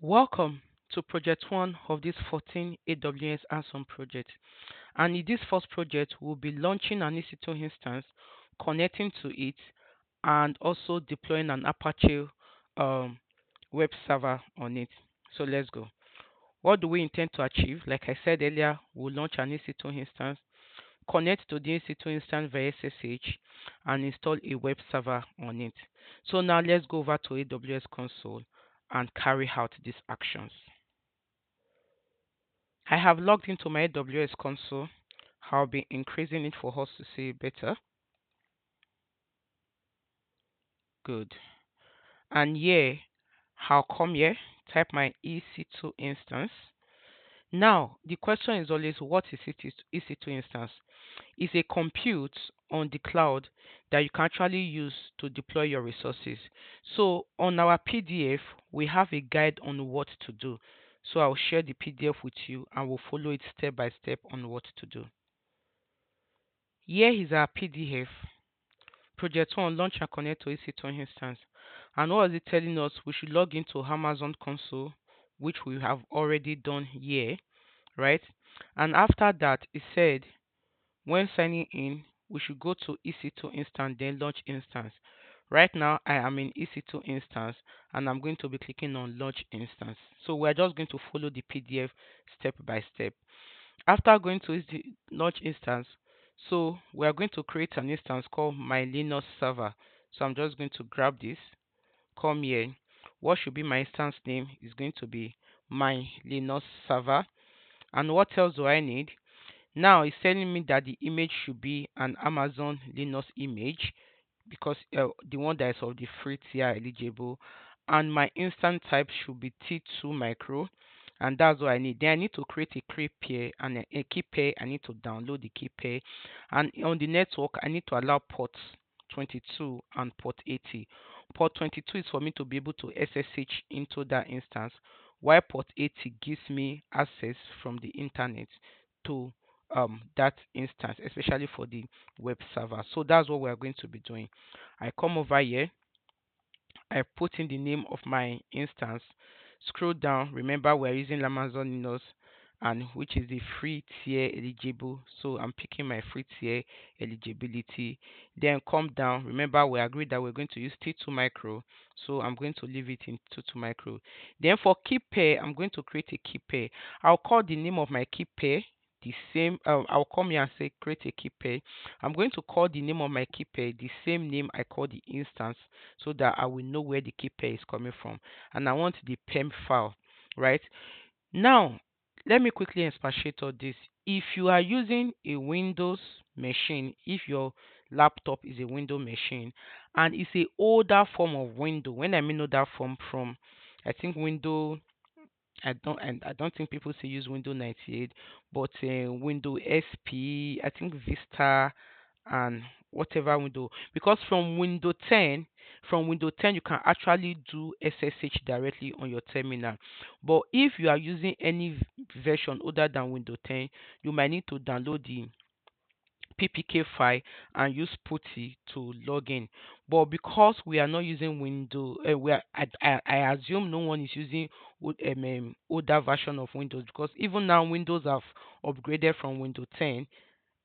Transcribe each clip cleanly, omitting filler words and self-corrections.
Welcome to project one of this 14 AWS hands-on project. And in this first project, we'll be launching an EC2 instance, connecting to it, and also deploying an Apache um, web server on it. So let's go. What do we intend to achieve? Like I said earlier, we'll launch an EC2 instance, connect to the EC2 instance via SSH, and install a web server on it. So now let's go over to AWS console and carry out these actions. I have logged into my AWS console. I'll be increasing it for us to see better. Good. And here, I'll come here, type my EC2 instance. Now, the question is always, what is EC2 instance? It's a compute on the cloud that you can actually use to deploy your resources. So on our PDF, we have a guide on what to do. So I'll share the PDF with you and we'll follow it step by step on what to do. Here is our PDF. Project 1 launch and connect to EC2 instance. And what is it telling us? We should log into Amazon console, which we have already done here, right? And after that, it said when signing in, we should go to EC2 instance, then launch instance. Right now, I am in EC2 instance and I'm going to be clicking on launch instance. So we're just going to follow the PDF step by step. After going to the launch instance, so we are going to create an instance called my Linux server. So I'm just going to grab this, come here. What should be my instance name is going to be my Linux server. And what else do I need? Now it's telling me that the image should be an Amazon Linux image because the one that is of the free tier eligible, and my instance type should be T2 micro, and that's what I need. Then I need to create a key pair and a key pair. I need to download the key pair, and on the network I need to allow ports 22 and port 80. Port 22 is for me to be able to SSH into that instance, while port 80 gives me access from the internet to that instance, especially for the web server. So that's what we're going to be doing. I come over here, I put in the name of my instance, scroll down. Remember, we're using Amazon Linux, and which is the free tier eligible. So I'm picking my free tier eligibility. Then come down. Remember, we agreed that we're going to use T2 micro. So I'm going to leave it in T2 micro. Then for key pair, I'm going to create a key pair. I'll call the name of my key pair the same. I'll come here and say create a key pair. I'm going to call the name of my key pair the same name I call the instance, so that I will know where the key pair is coming from. And I want the PEM file, right? Now, let me quickly expatiate on this. If you are using a Windows machine, if your laptop is a Windows machine and it's a older form of Windows, when I mean older form from, I think Windows, I don't think people say use Windows 98, but Windows SP, I think Vista and whatever window, because from Windows 10 you can actually do SSH directly on your terminal. But if you are using any version other than Windows 10, you might need to download the ppk file and use putty to log in. But because we are not using Windows, I assume no one is using older version of Windows, because even now Windows have upgraded from Windows 10.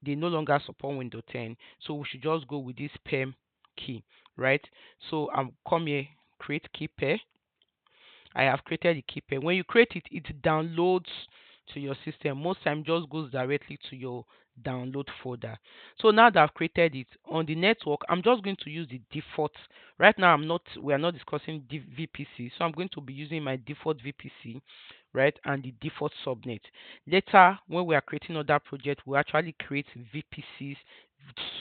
They no longer support Windows 10. So we should just go with this PEM key, right? So I'm come here, create key pair. I have created the key pair. When you create it, it downloads to your system. Most time just goes directly to your download folder. So now that I've created it on the network, I'm just going to use the default. Right now we are not discussing VPC, so I'm going to be using my default VPC, right, and the default subnet. Later, when we are creating other project, we actually create VPCs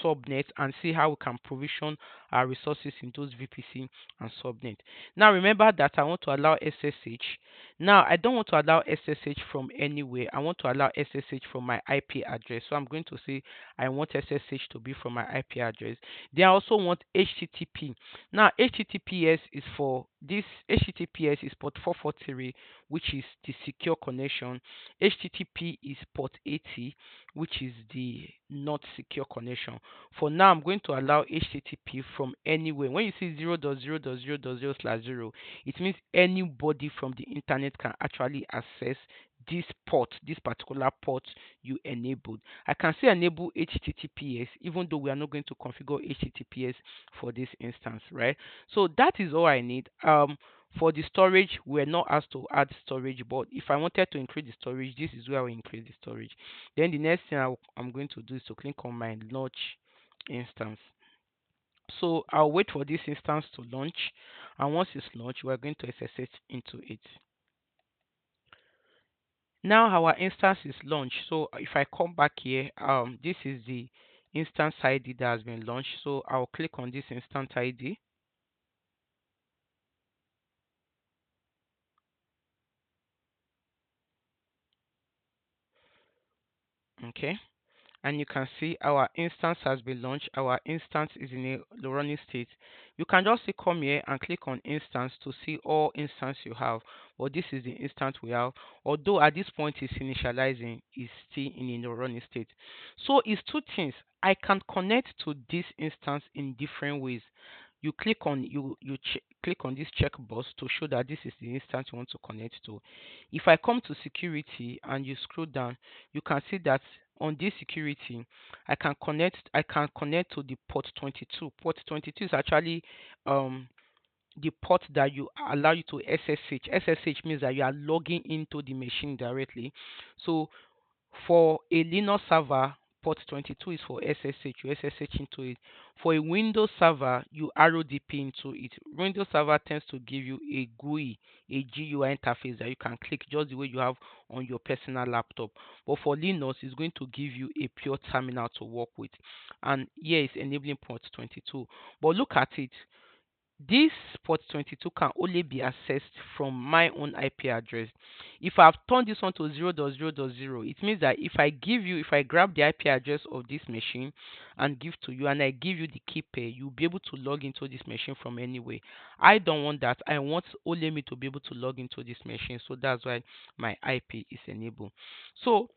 subnet and see how we can provision our resources in those VPC and subnet. Now remember that I want to allow SSH. Now I don't want to allow SSH from anywhere. I want to allow SSH from my IP address. So I'm going to say I want SSH to be from my IP address. Then I also want HTTP. Now HTTPS is for this. HTTPS is port 443, which is the secure connection. HTTP is port 80, which is the not secure connection. For now, I'm going to allow HTTP from anywhere. When you see 0.0.0.0/0, it means anybody from the internet internet can actually access this port, this particular port you enabled. I can still enable HTTPS even though we are not going to configure HTTPS for this instance, right? So that is all I need. For the storage, we're not asked to add storage, but if I wanted to increase the storage, this is where I will increase the storage. Then the next thing I'm going to do is to click on my launch instance. So I'll wait for this instance to launch, and once it's launched, we're going to SSH into it. Now our instance is launched. So if I come back here, this is the instance ID that has been launched. So I'll click on this instance ID. Okay. And you can see our instance has been launched. Our instance is in the running state. You can just come here and click on instance to see all instance you have. But this is the instance we have. Although at this point it's initializing, it's still in the running state. So it's two things. I can connect to this instance in different ways. You click on click on this checkbox to show that this is the instance you want to connect to. If I come to security and you scroll down, you can see that on this security, I can connect to the port 22. Port 22 is actually um the port that you allow you to SSH. SSH means that you are logging into the machine directly. So for a Linux server, port 22 is for SSH. You SSH into it. For a Windows server, you RODP into it. Windows server tends to give you a GUI, a GUI interface that you can click just the way you have on your personal laptop. But for Linux, it's going to give you a pure terminal to work with. And here is enabling port 22. But look at it. This port 22 can only be accessed from my own IP address. If I've turned this on to 0.0.0, it means that if I grab the IP address of this machine and give to you, and I give you the key pair, you'll be able to log into this machine from anywhere. I don't want that. I want only me to be able to log into this machine. So that's why my IP is enabled. So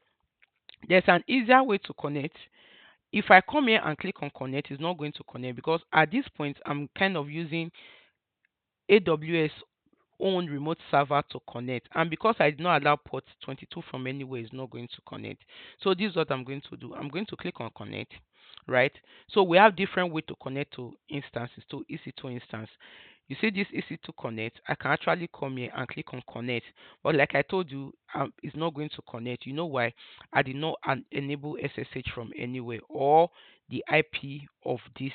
there's an easier way to connect. If I come here and click on connect, it's not going to connect because at this point I'm kind of using AWS own remote server to connect, and because I did not allow port 22 from anywhere, it's not going to connect. So this is what I'm going to do. I'm going to click on connect, right? So we have different way to connect to instances, to EC2 instance. You see this EC2 connect, I can actually come here and click on connect, but like I told you, it's not going to connect. You know why? I did not enable SSH from anywhere or the IP of this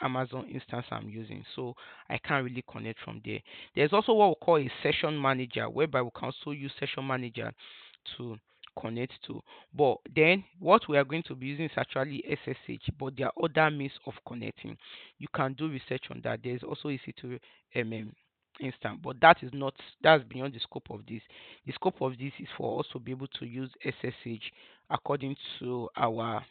Amazon instance I'm using, so I can't really connect from there. There's also what we call a session manager, whereby we can also use session manager to connect to. But then what we are going to be using is actually SSH, but there are other means of connecting. You can do research on that. There's also EC2 instance, but that's beyond the scope of this. The scope of this is for us to be able to use SSH according to our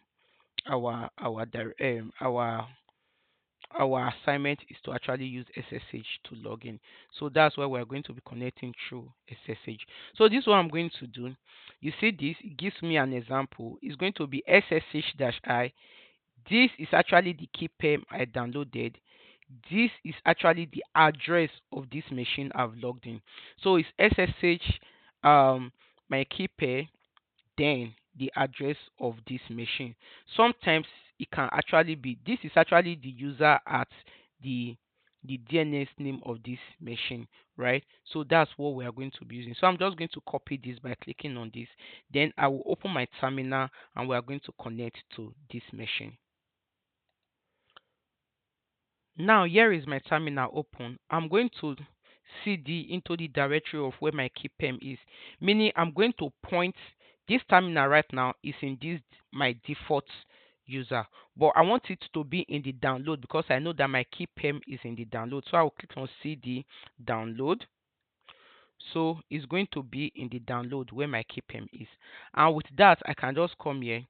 assignment is to actually use SSH to log in. So that's why we're going to be connecting through SSH. So this is what I'm going to do. You see this, it gives me an example. It's going to be SSH-I. This is actually the key pair I downloaded. This is actually the address of this machine I've logged in. So it's SSH my key pair, then the address of this machine. Sometimes it can actually be this is actually the user at the DNS name of this machine, right? So that's what we are going to be using. So I'm just going to copy this by clicking on this. Then I will open my terminal and we are going to connect to this machine. Now here is my terminal open. I'm going to cd into the directory of where my keypem is, meaning I'm going to point this terminal right now is in this my default user, but I want it to be in the download because I know that my keypem is in the download. So I will click on cd download. So it's going to be in the download where my keypem is, and with that I can just come here,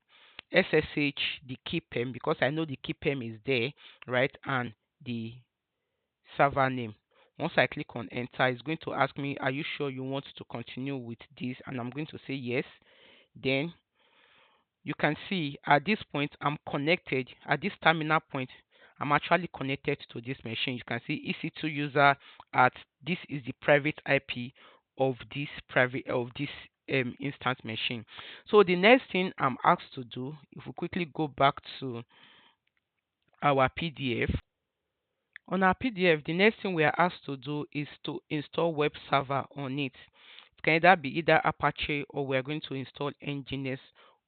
SSH the keypem because I know the keypem is there, right, and the server name. Once I click on enter, it's going to ask me, are you sure you want to continue with this? And I'm going to say yes. Then you can see at this point I'm connected. At this terminal point, I'm actually connected to this machine. You can see EC2 user at this is the private IP of this private of this instance machine. So the next thing I'm asked to do, if we quickly go back to our PDF, on our PDF, the next thing we are asked to do is to install web server on it. It can either be either Apache or we are going to install NGINX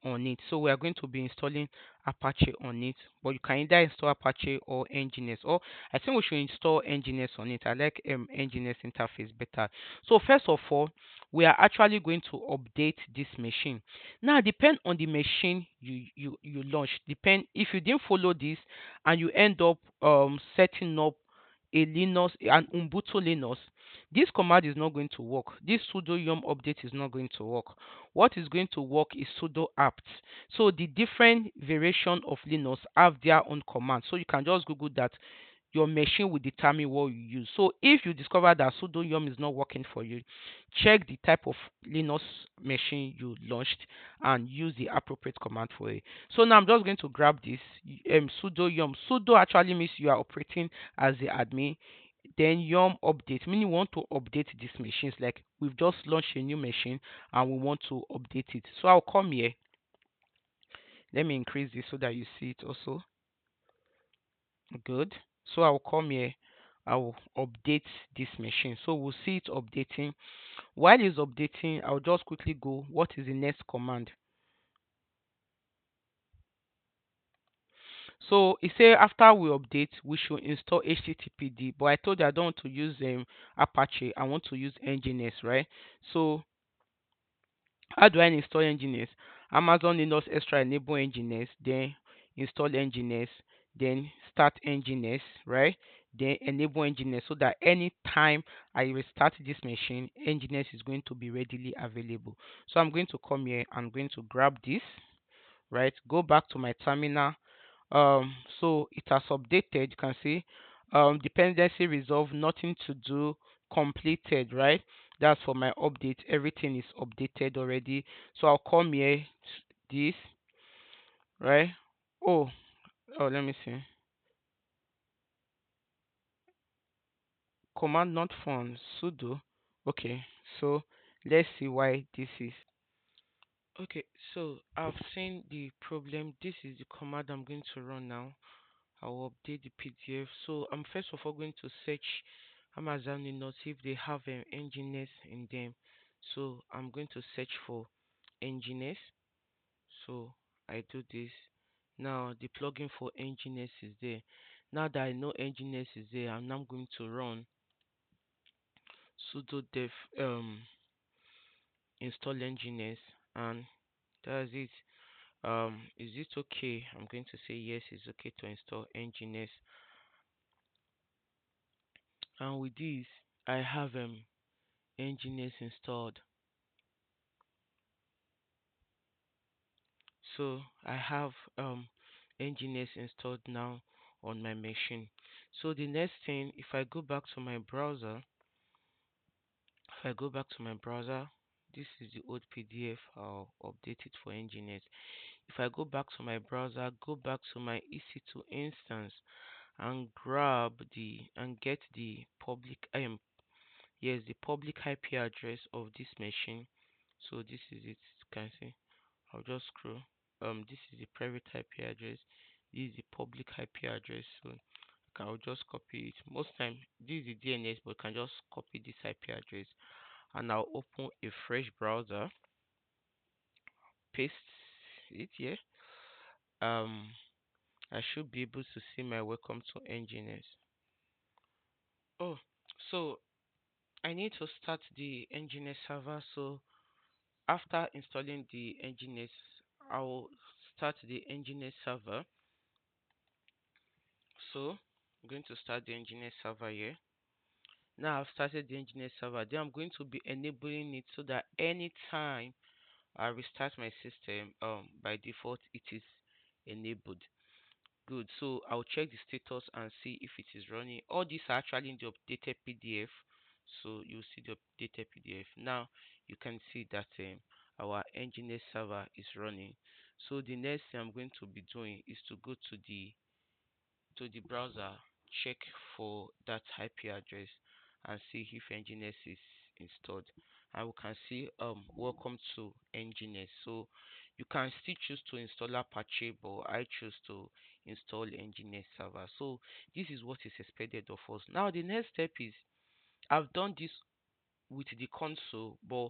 on it. So we are going to be installing Apache on it, but you can either install Apache or NGINX. Or I think we should install NGINX on it. I like NGINX interface better. So first of all, we are actually going to update this machine. Now, depend on the machine you launch. Depend if you didn't follow this and you end up setting up a Linux, an Ubuntu Linux, this command is not going to work. This sudo yum update is not going to work. What is going to work is sudo apt. So the different variation of Linux have their own command. So you can just Google that. Your machine will determine what you use. So if you discover that sudo yum is not working for you, check the type of Linux machine you launched and use the appropriate command for it. So now I'm just going to grab this sudo yum. Sudo actually means you are operating as the admin. Then yum update, meaning we want to update these machines. Like we've just launched a new machine and we want to update it. So I'll come here. Let me increase this so that you see it also. Good. So I'll come here. I will update this machine. So we'll see it updating. While it's updating, I'll just quickly go. What is the next command? So it say after we update, we should install HTTPD. But I told you I don't want to use Apache. I want to use NGINX, right? So how do I install NGINX? Amazon Linux Extra enable NGINX, then install NGINX, then start NGINX, right? Then enable NGINX so that anytime I restart this machine, NGINX is going to be readily available. So I'm going to come here. I'm going to grab this, right? Go back to my terminal. So it has updated. You can see dependency resolved, nothing to do, completed, right? That's for my update. Everything is updated already. So I'll come here, this, right? Oh, oh, let me see. Command not found, sudo. Okay, so let's see why this is. Okay, so I've seen the problem. This is the command I'm going to run now. I will update the PDF. So I'm first of all going to search Amazon Linux if they have an Nginx in them. So I'm going to search for Nginx. So I do this. Now the plugin for Nginx is there. Now that I know Nginx is there, I'm now going to run sudo def install Nginx, and that's it. Is it okay? I'm going to say yes, it's okay to install Nginx. And with this, I have Nginx installed. So I have Nginx installed now on my machine. So the next thing, if I go back to my browser, this is the old PDF. I'll update it for Nginx. If I go back to my browser, go back to my EC2 instance and grab the and get the public yes, the public IP address of this machine. So this is it. You can see. I'll just scroll. This is the private IP address. This is the public IP address. So I'll just copy it. Most time this is the DNS, but you can just copy this IP address, and I'll open a fresh browser, paste it here. Um, I should be able to see my welcome to NGINX. Oh, so I need to start the NGINX server. So after installing the NGINX, I'll start the NGINX server. So I'm going to start the NGINX server here. Now I've started the NGINX server. Then I'm going to be enabling it so that anytime I restart my system, by default it is enabled. Good. So I'll check the status and see if it is running. All these are actually in the updated PDF. So you see the updated PDF. Now you can see that our NGINX server is running. So the next thing I'm going to be doing is to go to the browser, check for that IP address and see if Nginx installed. And we can see welcome to NGINX. So you can still choose to install Apache, but I choose to install NGINX server. So this is what is expected of us. Now the next step is I've done this with the console, but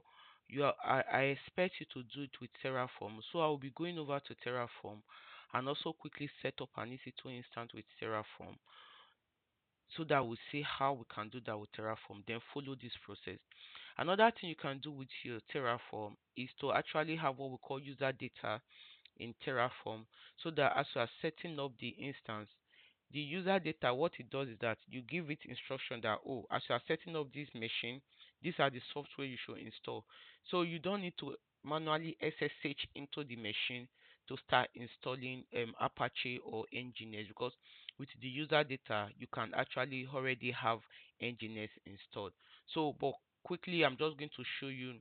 I expect you to do it with Terraform. So I will be going over to Terraform and also quickly set up an EC2 instance with Terraform so that we see how we can do that with Terraform. Then follow this process. Another thing you can do with your Terraform is to actually have what we call user data in Terraform so that as you are setting up the instance, the user data, what it does is that you give it instruction that, oh, as you are setting up this machine, these are the software you should install. So you don't need to manually SSH into the machine to start installing Apache or Nginx, because with the user data you can actually already have Nginx installed. So but quickly I'm just going to show you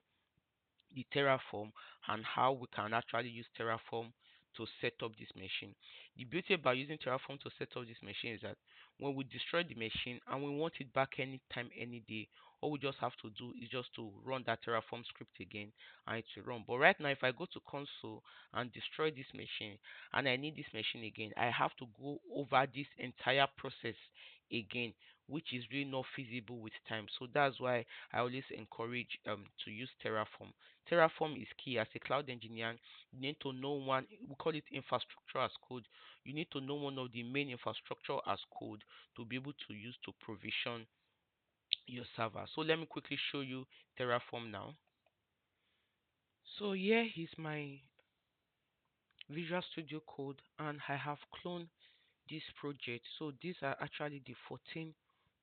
the Terraform and how we can actually use Terraform to set up this machine. The beauty about using Terraform to set up this machine is that when we destroy the machine and we want it back anytime, any day, all we just have to do is just to run that Terraform script again and it will run. But right now, if I go to console and destroy this machine and I need this machine again, I have to go over this entire process again, which is really not feasible with time. So that's why I always encourage to use Terraform. Terraform is key. As a cloud engineer, you need to know one, we call it infrastructure as code. You need to know one of the main infrastructure as code to be able to use to provision your server. So let me quickly show you Terraform now. So here is my Visual Studio Code and I have cloned this project. So these are actually the 14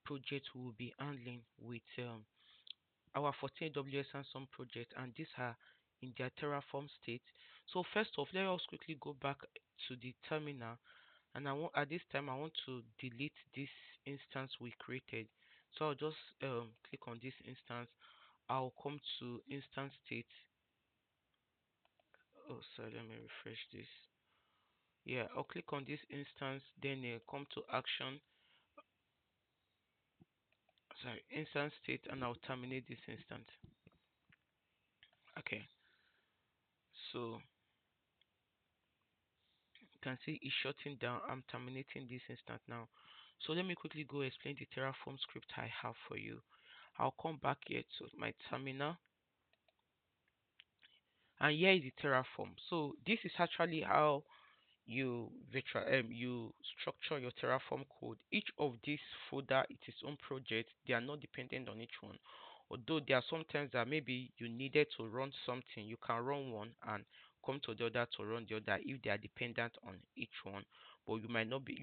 projects we will be handling with our 14 AWS and some project, and these are in their Terraform state. So first off, let us quickly go back to the terminal, and I want at this time I want to delete this instance we created. So I'll just click on this instance. I'll come to instance state. Oh, sorry, let me refresh this. Yeah, I'll click on this instance, then come to action. Sorry, instance state, and I'll terminate this instance. Okay, so you can see it's shutting down. I'm terminating this instance now. So let me quickly go explain the Terraform script I have for you. I'll come back here to my terminal, and here is the Terraform. So this is actually how you structure your Terraform code. Each of these folder is its own project. They are not dependent on each one. Although there are sometimes that maybe you needed to run something, you can run one and come to the other to run the other if they are dependent on each one. But you might not be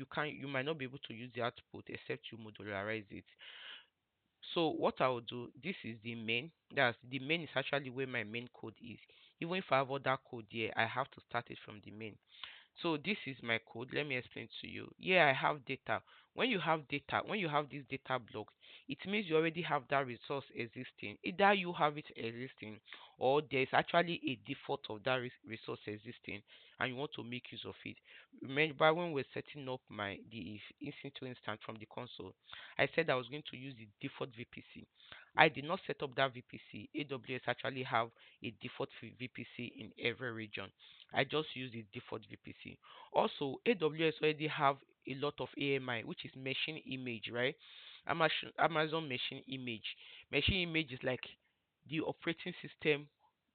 able to use the output except you modularize it. So what I will do, this is the main. That's the main is actually where my main code is. Even if I have other code here, I have to start it from the main. So this is my code. Let me explain to you. Yeah, I have data. When you have this data block, it means you already have that resource existing. Either you have it existing or there's actually a default of that resource existing and you want to make use of it. Remember when we're setting up the EC2 instance from the console, I said I was going to use the default VPC. I did not set up that VPC. AWS actually have a default VPC in every region. I just use the default VPC. Also, AWS already have a lot of AMI, which is machine image, right? Amazon machine image. Machine image is like the operating system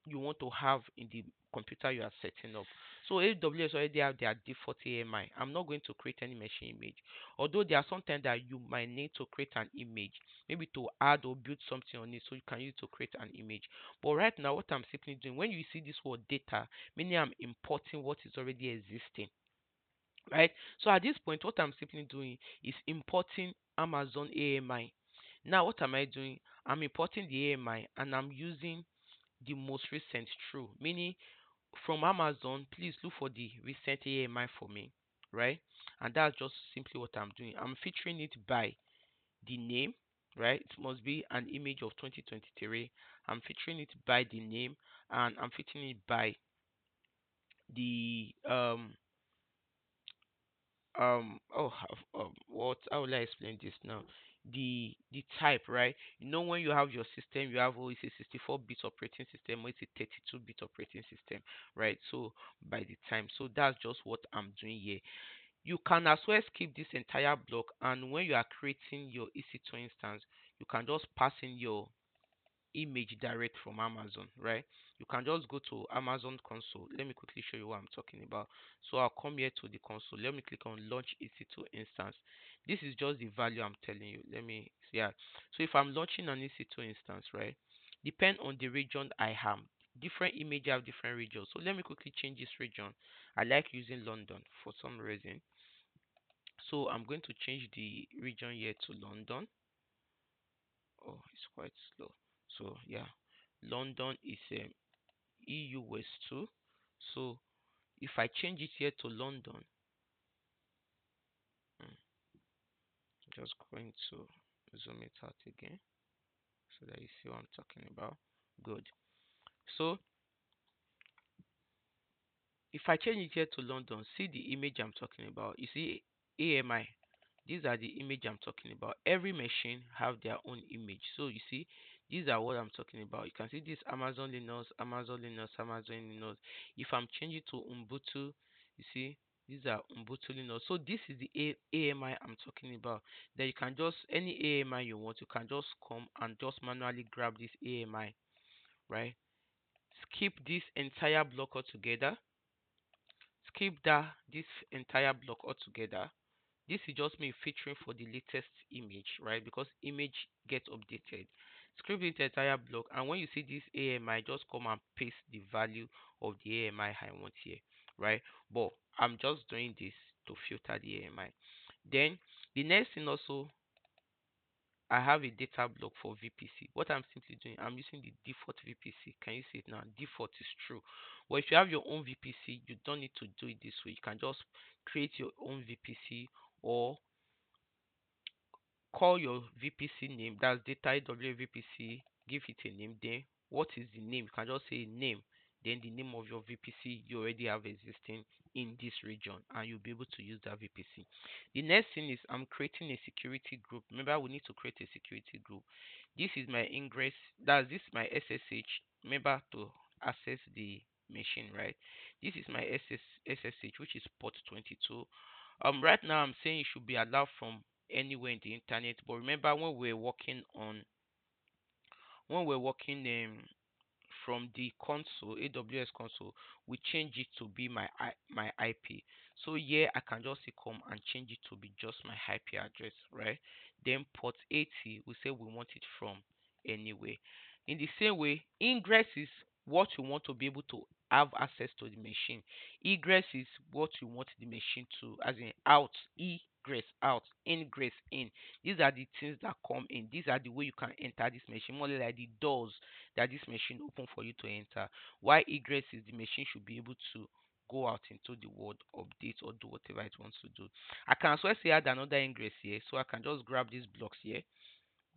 you want to have in the computer you are setting up. So AWS already have their default AMI. I'm not going to create any machine image. Although there are sometimes that you might need to create an image, maybe to add or build something on it, so you can use it to create an image. But right now, what I'm simply doing, when you see this word data, meaning I'm importing what is already existing, right? So at this point, what I'm simply doing is importing Amazon AMI. Now, what am I doing? I'm importing the AMI and I'm using the most recent true, meaning from Amazon, please look for the recent AMI for me, right? And that's just simply what I'm doing. I'm featuring it by the name, right? It must be an image of 2023. I'm featuring it by the name and I'm featuring it by the what how will I explain this now? the type, right? You know, when you have your system, you have, oh, it's a 64-bit operating system or it's a 32-bit operating system, right? So by the time, so that's just what I'm doing here. You can as well skip this entire block, and when you are creating your EC2 instance, you can just pass in your image direct from Amazon, right? You can just go to Amazon console. Let me quickly show you what I'm talking about. So I'll come here to the console. Let me click on launch EC2 instance. This is just the value I'm telling you. Let me see. Yeah. So if I'm launching an EC2 instance, right? Depend on the region I am. Different image have different regions. So let me quickly change this region. I like using London for some reason. So I'm going to change the region here to London. Oh, it's quite slow. So yeah, London is EU West 2. So if I change it here to London, mm, just going to zoom it out again so that you see what I'm talking about. Good. So if I change it here to London, see the image I'm talking about. You see AMI. These are the image I'm talking about. Every machine have their own image. So you see, these are what I'm talking about. You can see this Amazon Linux, Amazon Linux, Amazon Linux. If I'm changing to Ubuntu, you see, these are Ubuntu Linux. So this is the AMI I'm talking about. Then you can just, any AMI you want, you can just come and just manually grab this AMI, right? Skip this entire block altogether. Skip this entire block altogether. This is just me featuring for the latest image, right? Because image gets updated. Script the entire block, and when you see this AMI, just come and paste the value of the AMI I want here, right? But I'm just doing this to filter the AMI. Then the next thing also, I have a data block for VPC. What I'm simply doing, I'm using the default VPC. Can you see it now? Default is true. But if you have your own VPC, you don't need to do it this way. You can just create your own VPC, or call your VPC name. That's data WVPC. Give it a name. Then what is the name? You can just say name. Then the name of your VPC you already have existing in this region, and you'll be able to use that VPC. The next thing is I'm creating a security group. Remember, we need to create a security group. This is my ingress. That's this my SSH. Remember to access the machine, right? This is my SSH, which is port 22. Right now I'm saying it should be allowed from anywhere in the internet, but remember when we're working from the console, AWS console, we change it to be my IP. So here I can just say come and change it to be just my IP address, right? Then port 80, we say we want it from anywhere. In the same way, ingress is what you want to be able to have access to the machine. Egress is what you want the machine to, as in out, egress out, ingress in. These are the things that come in. These are the way you can enter this machine, more like the doors that this machine open for you to enter. Why egress is the machine should be able to go out into the world, update or do whatever it wants to do. I can as well say add another ingress here, so I can just grab these blocks here,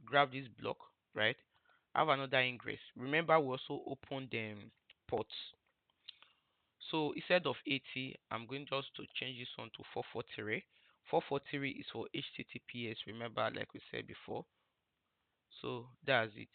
grab this block, right? Have another ingress. Remember, we also opened them ports. So instead of 80, I'm going just to change this one to 443. 443 is for HTTPS. Remember, like we said before. So that's it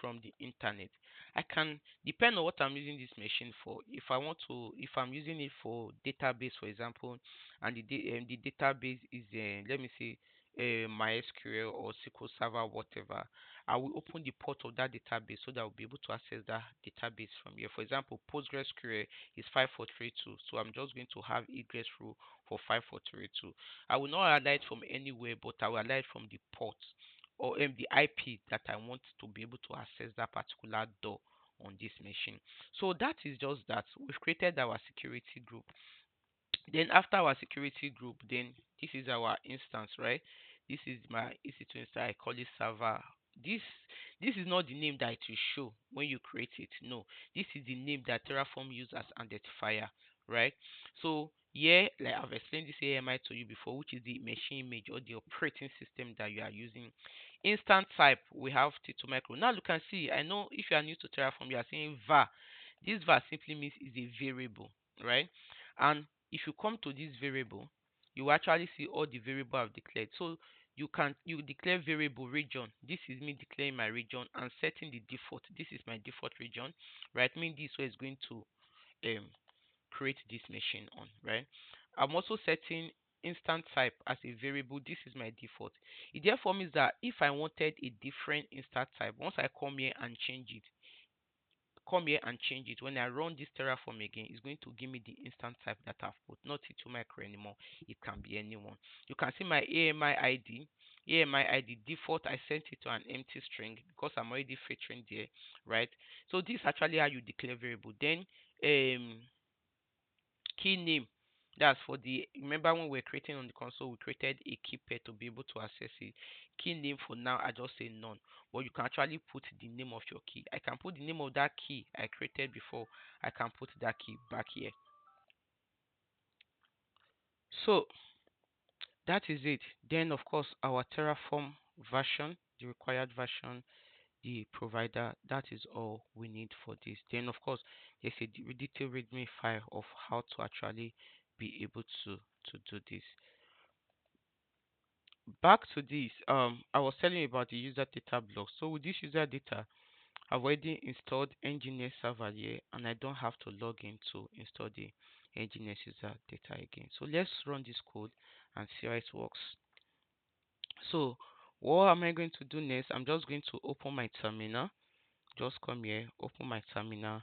from the internet. I can depend on what I'm using this machine for. If I want to, if I'm using it for database, for example, and the database is let me say MySQL or SQL Server, whatever, I will open the port of that database so that I'll be able to access that database from here. For example, PostgreSQL is 5432, so I'm just going to have egress rule for 5432. I will not allow it from anywhere, but I will allow it from the port or the IP that I want to be able to access that particular door on this machine. So that is just that. We've created our security group. Then after our security group, then this is our instance, right? This is my EC2 instance. I call it server. This this is not the name that it will show when you create it. No, this is the name that Terraform uses as identifier, right? So yeah, like I've explained this AMI to you before, which is the machine image or the operating system that you are using. Instance type, we have T2 micro. Now you can see, I know if you are new to Terraform, you are saying var. This var simply means is a variable, right? And if you come to this variable, you actually see all the variable I've declared. So you declare variable region. This is me declaring my region and setting the default. This is my default region, right? Mean this way is going to um create this machine on, right? I'm also setting instant type as a variable. This is my default. It therefore means that if I wanted a different instant type, once I come here and change it, when I run this Terraform again, it's going to give me the instant type that I've put, not T2 micro anymore. It can be anyone. You can see my AMI ID. AMI ID default, I sent it to an empty string because I'm already featuring there, right? So this is actually how you declare variable. Then key name. That's for the, remember when we were creating on the console, we created a key pair to be able to access it. Key name for now, I just say none. But you can actually put the name of your key. I can put the name of that key I created before. I can put that key back here. So that is it. Then of course our Terraform version, the required version, the provider, that is all we need for this. Then of course there's a detailed readme file of how to actually be able to do this. Back to this, I was telling you about the user data block. So with this user data, I've already installed NGINX server here, and I don't have to log in to install the NGINX user data again. So let's run this code and see how it works. So what am I going to do next? I'm just going to open my terminal. Just come here, open my terminal,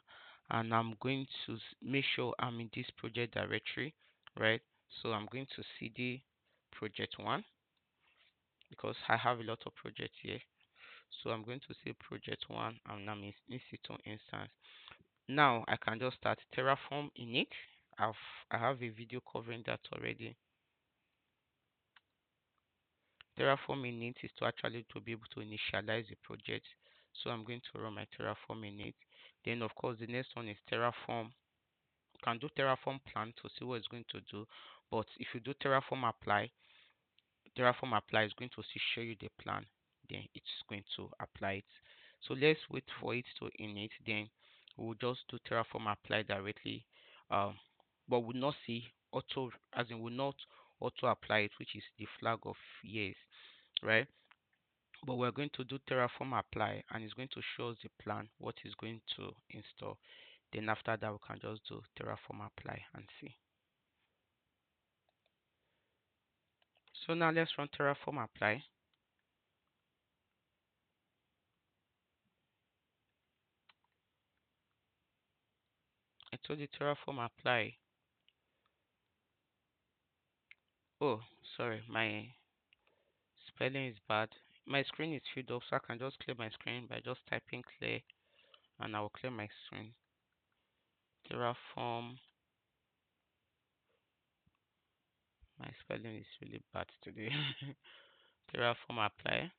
and I'm going to make sure I'm in this project directory, right? So I'm going to cd project one because I have a lot of projects here. So I'm going to say project one and I'm in EC2 instance. Now I can just start Terraform init. I have a video covering that already. Terraform init is to actually to be able to initialize the project. So I'm going to run my Terraform init. Then of course the next one is Terraform. You can do Terraform plan to see what it's going to do. But if you do Terraform apply is going to still show you the plan, then it's going to apply it. So let's wait for it to init, then we'll just do Terraform apply directly, but we'll not see auto, as in will not auto apply it, which is the flag of yes, right? But we're going to do Terraform apply and it's going to show us the plan, what is going to install. Then after that we can just do Terraform apply and see. So now let's run Terraform apply. I told you Terraform apply. Oh, sorry, my spelling is bad. My screen is filled up, so I can just clear my screen by just typing clear and I will clear my screen. Terraform. My spelling is really bad today. Terraform apply.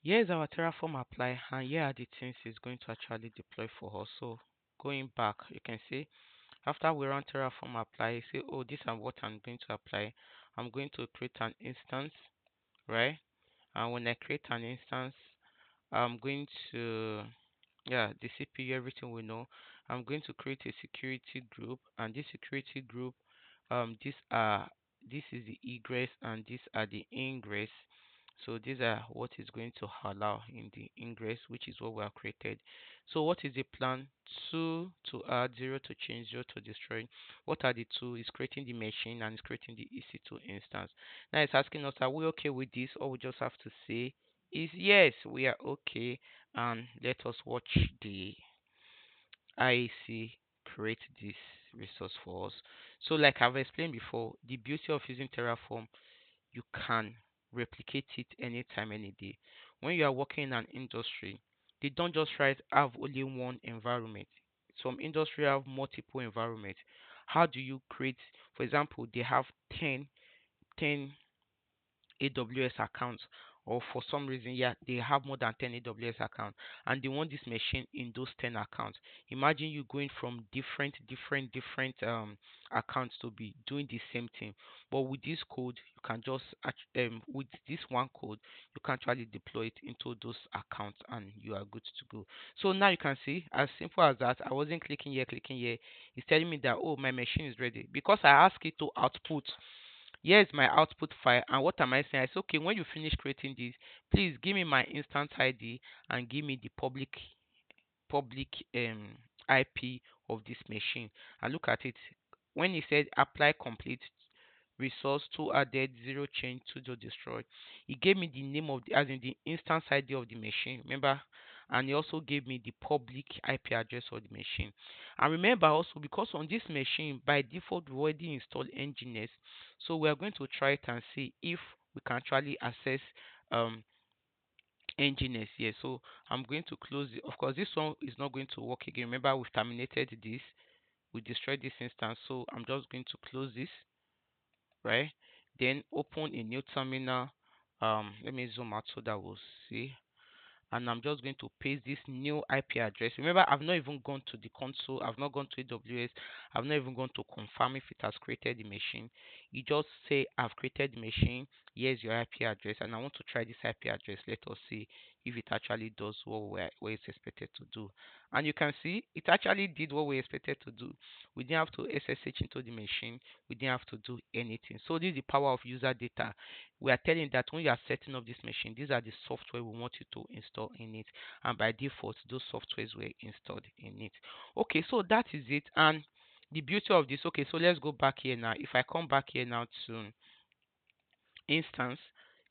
Here's our Terraform apply, and here are the things it's going to actually deploy for us. So going back, you can see after we run Terraform apply, you see, oh, this is what I'm going to apply. I'm going to create an instance, right? And when I create an instance, I'm going to, yeah, the CPU, everything we know. I'm going to create a security group, and this security group, these are, this is the egress and these are the ingress. So these are what is going to allow in the ingress, which is what we have created. So what is the plan? Two to add, zero to change, zero to destroy. What are the two? Is creating the machine and it's creating the EC2 instance. Now it's asking us, are we okay with this? Or we just have to say is yes, we are okay. And let us watch the IAC create this resource for us. So like I've explained before, the beauty of using Terraform, you can replicate it anytime, any day. When you are working in an industry, they don't just try to have only one environment. Some industry have multiple environments. How do you create, for example, they have 10 AWS accounts or for some reason, yeah, they have more than 10 AWS accounts and they want this machine in those 10 accounts. Imagine you going from different accounts to be doing the same thing. But with this code, you can just with this one code, you can actually deploy it into those accounts and you are good to go. So now you can see, as simple as that, I wasn't clicking here. It's telling me that, oh, my machine is ready because I asked it to output. Here is my output file, and what am I saying? I say, okay, when you finish creating this, please give me my instance ID and give me the public IP of this machine. And look at it. When it said apply complete, resource 2 added, 0 change, 2 just destroyed. He gave me the name of the, as in the instance ID of the machine. Remember, and he also gave me the public IP address of the machine. And remember also, because on this machine by default we already installed NGINX, so we are going to try it and see if we can actually access um NGINX here. So I'm going to close it. Of course, this one is not going to work again. Remember, we've terminated this. We destroyed this instance. So I'm just going to close this, right? Then open a new terminal. Let me zoom out so that we'll see, and I'm just going to paste this new IP address. Remember, I've not even gone to the console, I've not gone to AWS, I've not even gone to confirm if it has created the machine. You just say, I've created the machine, here's your IP address, and I want to try this IP address. Let us see if it actually does what it's expected to do. And you can see it actually did what we expected to do. We didn't have to SSH into the machine, we didn't have to do anything. So this is the power of user data. We are telling that when you are setting up this machine, these are the software we want you to install in it, and by default those softwares were installed in it. Okay, so that is it. And the beauty of this, okay, so let's go back here now. If I come back here now to instance,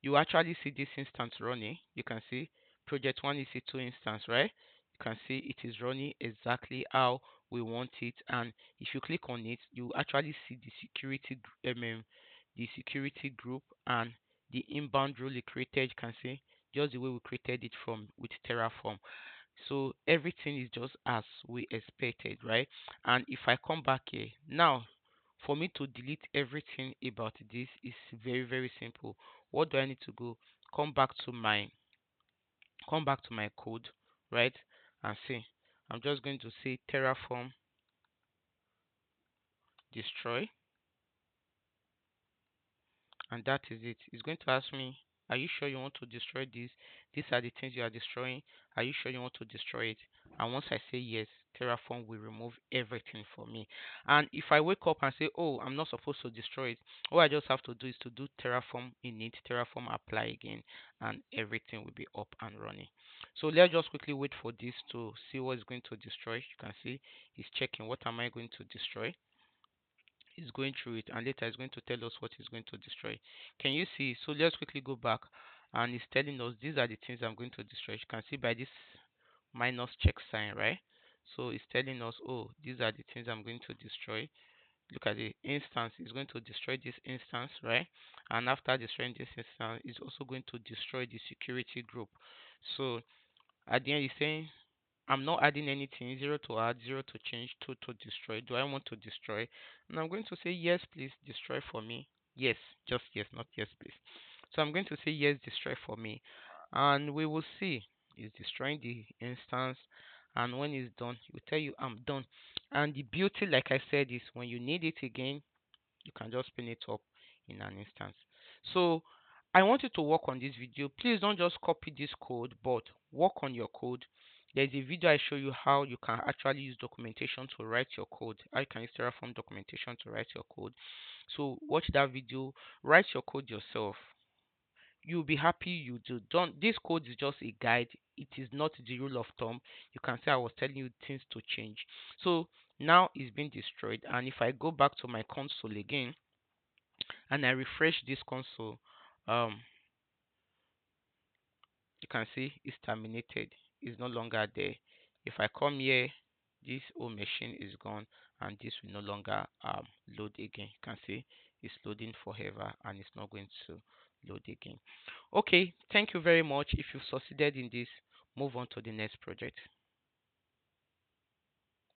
you actually see this instance running. You can see project 1 EC2 instance, right? You can see it is running exactly how we want it. And if you click on it, you actually see the the security group and the inbound rule it created. You can see just the way we created it from with Terraform. So everything is just as we expected, right? And if I come back here now, for me to delete everything about this is very simple. What do I need to go? Come back to my code, right? And see, I'm just going to say Terraform destroy, and that is it. It's going to ask me, are you sure you want to destroy this? These are the things you are destroying. Are you sure you want to destroy it? And once I say yes, Terraform will remove everything for me. And if I wake up and say, oh, I'm not supposed to destroy it, all I just have to do is to do Terraform init, Terraform apply again, and everything will be up and running. So let's just quickly wait for this to see what is going to destroy. You can see it's checking what am I going to destroy. It's going through it, and later it's going to tell us what it's going to destroy. Can you see? So let's quickly go back, and it's telling us these are the things I'm going to destroy. You can see by this minus check sign, right? So it's telling us, oh, these are the things I'm going to destroy. Look at the instance. It's going to destroy this instance, right? And after destroying this instance, it's also going to destroy the security group. So at the end, it's saying I'm not adding anything. 0 to add, 0 to change, 2 to destroy. Do I want to destroy? And I'm going to say yes, please destroy for me. Yes, just yes, not yes, please. So I'm going to say yes, destroy for me. And we will see. It's destroying the instance. And when it's done, it will tell you I'm done. And the beauty, like I said, is when you need it again, you can just spin it up in an instance. So I want you to work on this video. Please don't just copy this code, but work on your code. There's a video I show you how you can actually use documentation to write your code. How you can use Terraform documentation to write your code. So watch that video, write your code yourself. You'll be happy you do. Don't, this code is just a guide. It is not the rule of thumb. You can say I was telling you things to change. So now it's been destroyed, and if I go back to my console again and I refresh this console, um you can see it's terminated. It's no longer there. If I come here, this old machine is gone, and this will no longer load again. You can see it's loading forever and it's not going to load again. Okay, thank you very much. If you've succeeded in this, move on to the next project.